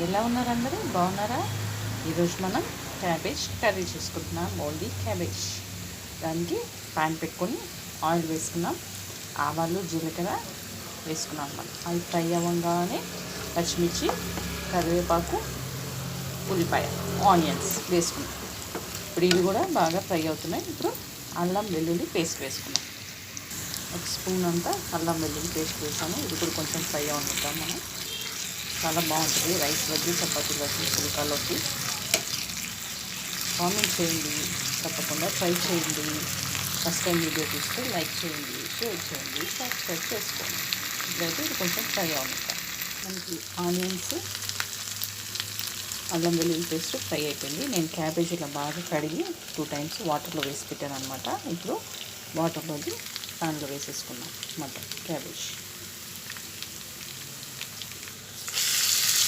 ఎలా ఉన్నారు అందరూ? బాగున్నారా? ఈరోజు మనం క్యాబేజ్ కర్రీ చేసుకుంటున్నాం. Only cabbage. దానికి ప్యాన్ పెట్టుకొని ఆయిల్ వేసుకున్నాం. ఆవాలు జీలకర్ర వేసుకున్నాం. మనం అవి ఫ్రై అవ్వగానే పచ్చిమిర్చి, కరివేపాకు, ఉల్లిపాయ, ఆనియన్స్ వేసుకున్నాం. ఇప్పుడు ఇవి కూడా బాగా ఫ్రై అవుతున్నాయి. ఇప్పుడు అల్లం వెల్లుల్లి పేస్ట్ వేసుకున్నాం. ఒక స్పూన్ అంతా అల్లం వెల్లుల్లి పేస్ట్ వేసాము. ఇది కూడా కొంచెం ఫ్రై అవుతాం మనం. చాలా బాగుంటుంది రైస్ వద్దు, చపాతీ వద్దు, పుల్కాలోకి. కామెంట్ చేయండి, తప్పకుండా ట్రై చేయండి. ఫస్ట్ టైం వీడియో చూస్తే లైక్ చేయండి, షేర్ చేయండి, సబ్స్క్రైబ్ చేసుకోండి. ఇప్పుడైతే ఇది కొంచెం ఫ్రై అవుతాం. మనకి ఆనియన్స్, అల్లం వెల్లుల్లి పేస్ట్ ఫ్రై అయిపోయింది. నేను క్యాబేజ్ ఇలా బాగా కడిగి 2 times వాటర్లో వేసి పెట్టాను అనమాట. ఇప్పుడు వాటర్లోది ప్యాన్లో వేసేసుకున్నాం మటన్ క్యాబేజ్.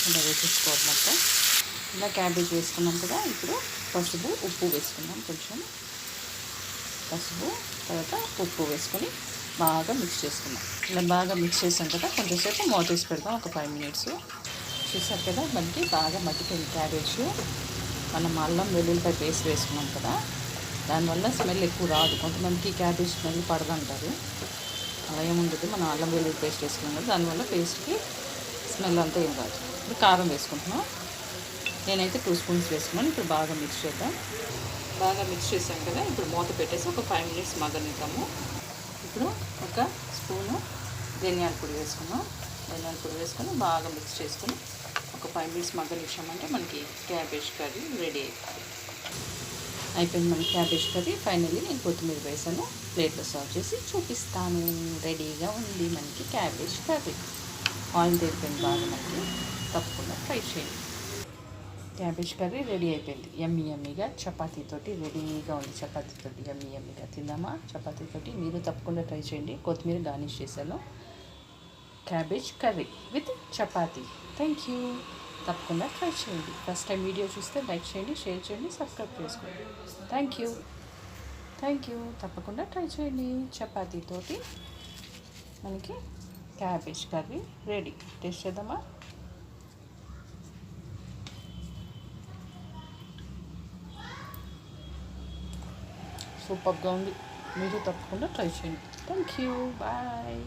ఇలా వేసేసుకోవాలి మొత్తం. ఇలా క్యాబేజ్ వేసుకున్నాం కదా. ఇప్పుడు పసుపు, ఉప్పు వేసుకున్నాం. కొంచెం పసుపు, తర్వాత ఉప్పు వేసుకొని బాగా మిక్స్ చేసుకున్నాం. ఇలా బాగా మిక్స్ చేసాం కదా. కొంచెంసేపు మూత వేసి పెడతాం, ఒక 5 minutes. చూసారు కదా, మనకి బాగా మగ్గిపోయింది క్యాబేజ్. మనం అల్లం వెల్లుల్లిపాయ పేస్ట్ వేసుకున్నాం కదా, దానివల్ల స్మెల్ ఎక్కువ రాదు. కొంతమందికి క్యాబేజ్ స్మెల్ పడదంటారు. అలా ఏముండదు. మనం అల్లం వెల్లుల్లి పేస్ట్ వేసుకున్నాం కదా, దానివల్ల పేస్ట్కి స్మెల్ అంతా ఏం రాదు. ఇప్పుడు కారం వేసుకుంటున్నాం. నేనైతే 2 spoons వేసుకున్నాను. ఇప్పుడు బాగా మిక్స్ చేద్దాం. బాగా మిక్స్ చేసాం కదా. ఇప్పుడు మూత పెట్టేసి ఒక 5 minutes మగ్గనిద్దాము. ఇప్పుడు ఒక స్పూను ధనియాల పొడి వేసుకున్నాం. ధనియాల పొడి వేసుకొని బాగా మిక్స్ చేసుకొని ఒక 5 minutes మగ్గనిచ్చామంటే మనకి క్యాబేజ్ కర్రీ రెడీ అయిపోయింది. మన క్యాబేజ్ కర్రీ. ఫైనల్లీ నేను కొత్తిమీర వేసాను. ప్లేట్లో సర్వ్ చేసి చూపిస్తాను. రెడీగా ఉంది మనకి క్యాబేజ్ కర్రీ. ఆయిల్ తేలిపోయింది బాగా మనకి. తప్పకుండా ట్రై చేయండి. క్యాబేజ్ కర్రీ రెడీ అయిపోయింది. యమ్మీగా చపాతీతోటి రెడీగా ఉంది. చపాతీతోటి యమ్మీగా తిందామా? చపాతీతోటి మీరు తప్పకుండా ట్రై చేయండి. కొత్తిమీర గార్నిష్ చేశాను. Cabbage curry with chapati. Thank you. తప్పకుండా ట్రై చేయండి. ఫస్ట్ టైం వీడియో చూస్తే లైక్ చేయండి, షేర్ చేయండి, సబ్స్క్రైబ్ చేసుకోండి. Thank you. తప్పకుండా ట్రై చేయండి. చపాతీతోటి మనకి క్యాబేజ్ కర్రీ రెడీ. టేస్ట్ చేద్దామా? సూపర్గా ఉంది. మీరు తప్పకుండా ట్రై చేయండి. Thank you. బాయ్.